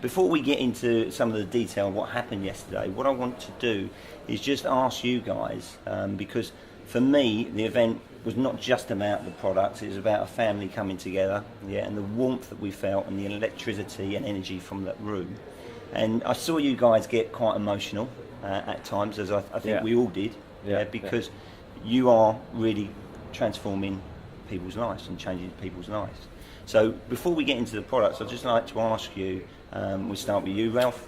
Before we get into some of the detail of what happened yesterday, what I want to do is just ask you guys, because for me, the event was not just about the products, it was about a family coming together, and the warmth that we felt and the electricity and energy from that room. And I saw you guys get quite emotional at times, as I think we all did, because you are really transforming people's lives and changing people's lives. So before we get into the products, I'd just like to ask you, we'll start with you, Ralf,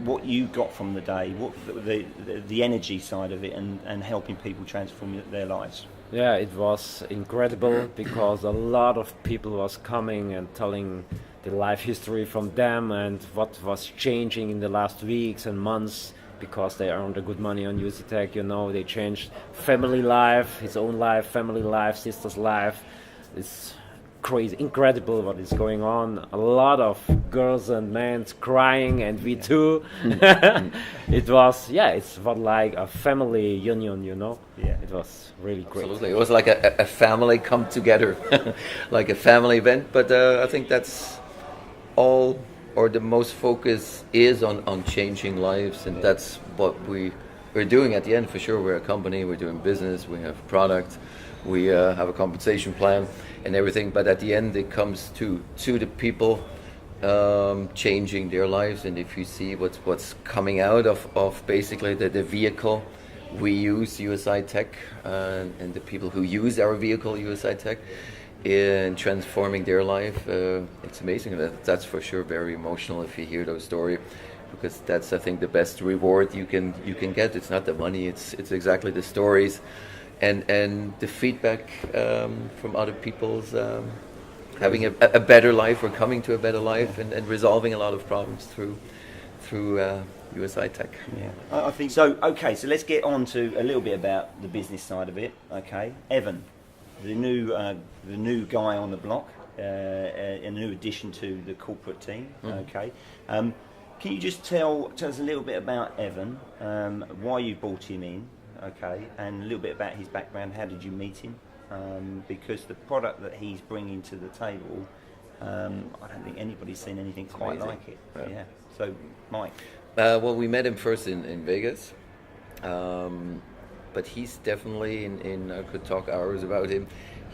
what you got from the day, what the energy side of it and helping people transform their lives. Yeah, it was incredible because a lot of people was coming and telling the life history from them and what was changing in the last weeks and months, because they earned a good money on USI Tech. They changed family life, his own life, family life, sister's life. It's crazy, incredible what is going on. A lot of girls and men crying, and we too. It was, it's like a family union, Yeah. It was really great. Absolutely, it was like a family come together, like a family event. But I think that's all, or the most focus is on changing lives, and that's what we're doing at the end for sure. We're a company, we're doing business, we have product, we have a compensation plan and everything, but at the end it comes to the people changing their lives. And if you see what's coming out of basically the vehicle we use, USI Tech, and the people who use our vehicle, USI Tech, in transforming their life, it's amazing. That's for sure very emotional if you hear those stories, because that's, I think, the best reward you can get. It's not the money, it's exactly the stories and the feedback from other people's having a better life or coming to a better life and resolving a lot of problems through USI Tech. Yeah, I think so. Okay, so let's get on to a little bit about the business side of it. Okay, Evan, the new guy on the block, a new addition to the corporate team. Okay, can you just tell us a little bit about Evan, why you brought him in? Okay, and a little bit about his background. How did you meet him? Because the product that he's bringing to the table, I don't think anybody's seen anything quite like it. Yeah. So, Mike. Well, we met him first in Vegas, but he's definitely I could talk hours about him.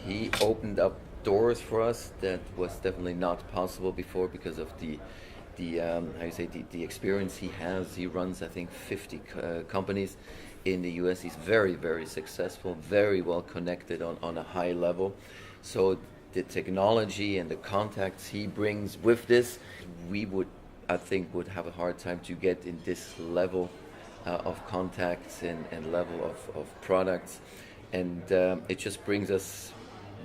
He opened up doors for us that was definitely not possible before because of the experience he has. He runs, I think, 50 companies in the US. He's very, very successful, very well connected on a high level. So the technology and the contacts he brings with this, we would have a hard time to get in this level of contacts and level of products. And it just brings us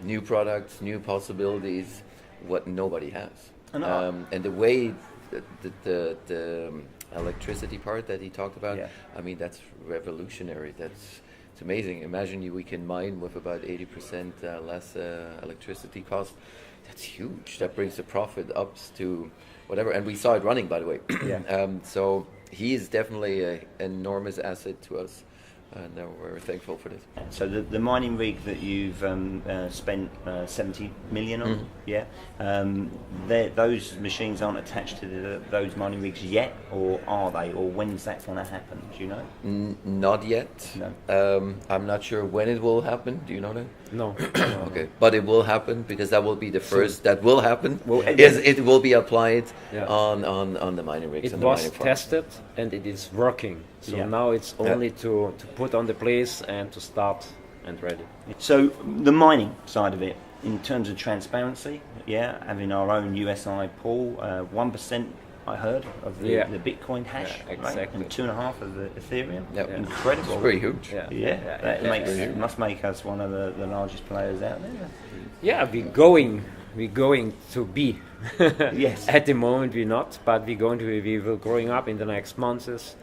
new products, new possibilities, what nobody has. And the way the electricity part that he talked about, I mean, that's revolutionary. It's amazing. Imagine we can mine with about 80% less electricity cost. That's huge. That brings the profit up to whatever. And we saw it running, by the way. So he is definitely an enormous asset to us. And we're thankful for this. So the mining rig that you've spent 70 million on, those machines aren't attached to those mining rigs yet, or are they? Or when's that going to happen? Do you know? Not yet. No. I'm not sure when it will happen. Do you know that? No. Okay, but it will happen because that will be the first that will happen. It will be applied on the mining rigs. It was tested and it is working. So now it's only to put on the place and to start and ready. So the mining side of it, in terms of transparency, having our own USI pool, 1% I heard of the Bitcoin hash, exactly. Right? And 2.5 of the Ethereum. Incredible. It's very huge. That must make us one of the largest players out there. Yeah, we're going to be. Yes. At the moment we're not, but we will growing up in the next months.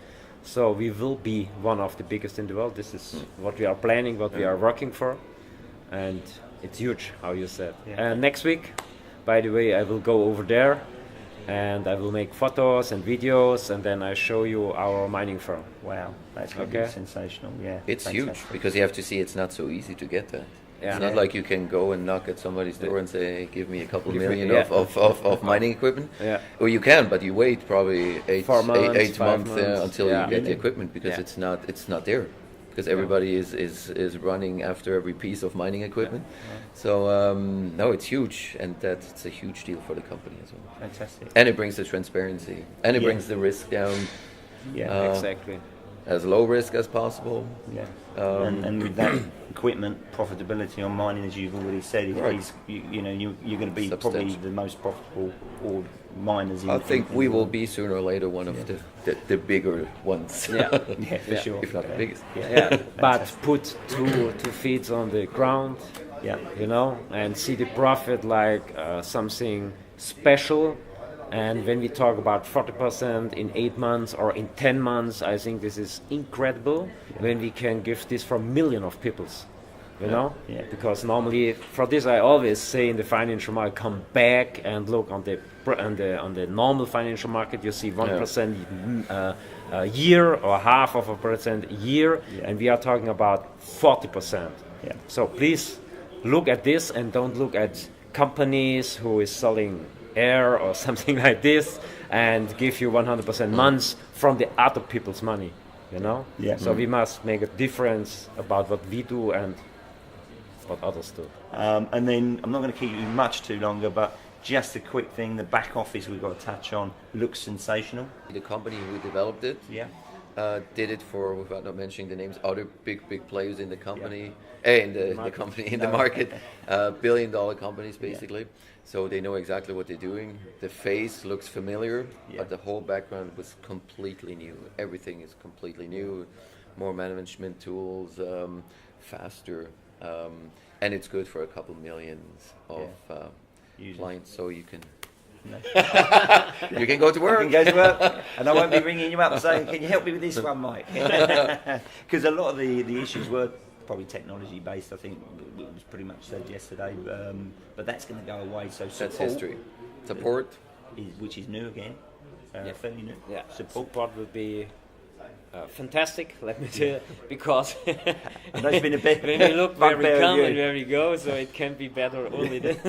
So we will be one of the biggest in the world. This is what we are planning, what we are working for, and it's huge, how you said. Next week, by the way, I will go over there and I will make photos and videos, and then I show you our mining firm. Wow, that's going to be sensational. Yeah, it's huge because you have to see it's not so easy to get that. Yeah. It's not like you can go and knock at somebody's door and say, hey, give me a couple Give me- million yeah. of mining equipment. Yeah. Well, you can, but you wait probably 8 4 months, 8 5 months months. until Yeah. you get the equipment because Yeah. it's not there. Because everybody is running after every piece of mining equipment. So no, it's huge, and it's a huge deal for the company as well. Fantastic. And it brings the transparency, and it Yeah. brings the risk down Yeah. Exactly. as low risk as possible. Yeah. And with that equipment profitability on mining, as you've already said, Right. you know you're going to be probably Substantial. the most profitable ore miners. I think we will be sooner or later one of the bigger ones. Yeah. Yeah, for sure. If not the biggest. Yeah, but put two feet on the ground, Yeah. you know, and see the profit like something special. And when we talk about 40% in 8 months or in 10 months, I think this is incredible when we can give this for millions of peoples, you know? Yeah. Because normally, for this I always say in the financial market, come back and look on the normal financial market, you see 1% a year or half of a percent a year, and we are talking about 40%. Yeah. So please look at this and don't look at companies who is selling air or something like this and give you 100% months from the other people's money, you know? Yeah. So we must make a difference about what we do and what others do. And then I'm not going to keep you much too longer, but just a quick thing: the back office we've got to touch on looks sensational. The company who developed it Yeah. did it for, without not mentioning the names, other big players in the company, in the company, in the market, billion-dollar companies basically. So they know exactly what they're doing. The face looks familiar, but the whole background was completely new. Everything is completely new. More management tools, faster, and it's good for a couple millions of clients. So you can. You can go to work. You can go to work, and I won't be ringing you up saying, "Can you help me with this one, Mike?" Because a lot of the issues were probably technology based. I think it was pretty much said yesterday, but that's going to go away. So That's support history. Support. which is new again, fairly new. Yeah, Support. support will be fantastic, let me tell you, because I know it's been a bit when we look where we bugbear of come you. and where we go, so it can be better only then.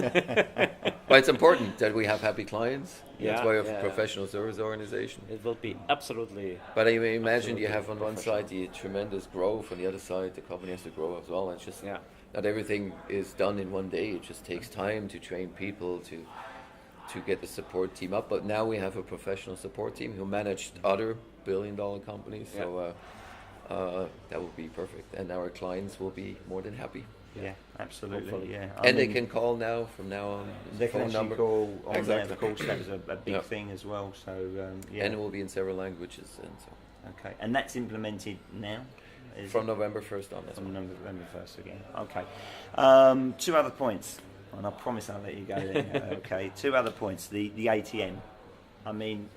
But it's important that we have happy clients. Yeah, That's why we have yeah. a professional service organization. It will be absolutely. But I mean, imagine you have on one side the tremendous growth, on the other side the company has to grow as well. It's just not everything is done in one day. It just takes time to train people to get the support team up. But now we have a professional support team who managed other billion-dollar companies. So that will be perfect, and our clients will be more than happy. Yeah, absolutely. Hopefully. Yeah, And they can call now from now on. They can phone actually number. call on Exactly. there. Of course, that was a big Yeah. thing as well. So And it will be in several languages. And so okay, and that's implemented now. Is from it? November 1st on. That's From November 1st again. Okay. 2 other points, and I promise I'll let you go then. Okay. 2 other points. The ATM. I mean,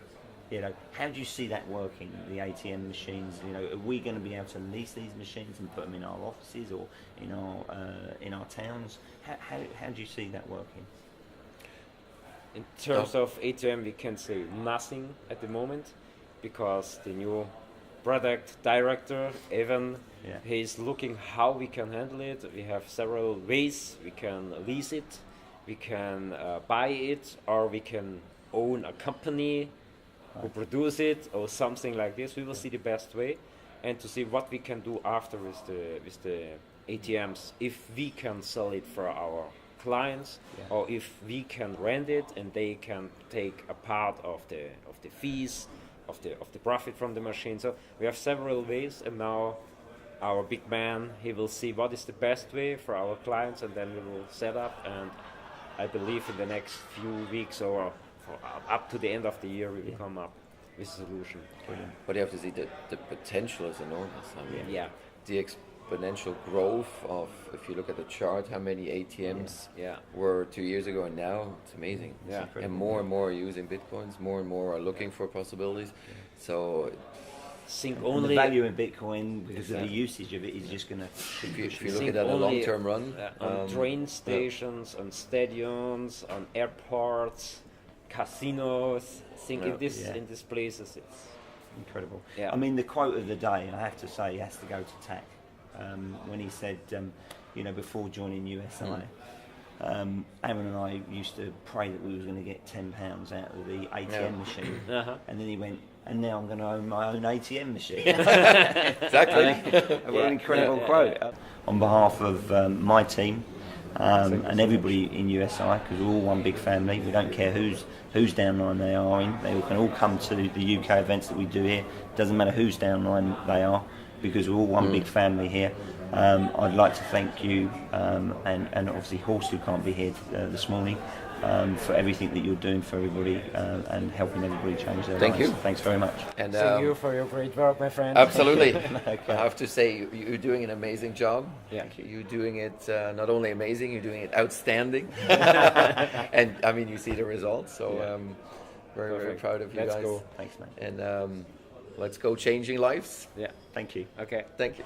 you know, how do you see that working? The ATM machines. You know, are we going to be able to lease these machines and put them in our offices or in our towns? How do you see that working? In terms of ATM, we can say nothing at the moment because the new product director, Evan, he's looking how we can handle it. We have several ways. We can lease it, we can buy it, or we can own a company who produce it or something like this. We will see the best way and to see what we can do after with the ATMs, if we can sell it for our clients or if we can rent it and they can take a part of the fees of the profit from the machine. So we have several ways, and now our big man, he will see what is the best way for our clients, and then we will set up, and I believe in the next few weeks or up to the end of the year we will come up with a solution. Brilliant. But you have to see that the potential is enormous. I mean, Yeah. the exponential growth of, if you look at the chart, how many ATMs Yeah. were 2 years ago and now, it's amazing. Yeah. And more are using Bitcoins, more and more are looking for possibilities. So Think And only the value in Bitcoin, because of the Exactly. usage of it, is just going to. if you look Think at that in a only, long-term run, on train stations, on stadiums, on airports, casinos. Think in these places. It's Incredible. Yeah. I mean, the quote of the day, I have to say, has to go to Tack when he said, before joining USI. Aaron and I used to pray that we was going to get £10 out of the ATM machine, and then he went, and now I'm going to own my own ATM machine. Exactly. What an incredible quote. On behalf of my team and everybody in USI, because we're all one big family, we don't care whose downline they are in. They can all come to the UK events that we do here. Doesn't matter whose downline they are, because we're all one big family here. I'd like to thank you and obviously Horst, who can't be here this morning, for everything that you're doing for everybody and helping everybody change their lives. Thank you. Thanks very much. And Thank you for your great work, my friend. absolutely. Okay. I have to say, you're doing an amazing job. Yeah. Thank you. You're doing it not only amazing, you're doing it outstanding. And I mean, you see the results. So very, very proud of you Let's guys. go. Thanks, mate. And let's go changing lives. Yeah. Thank you. Okay. Thank you.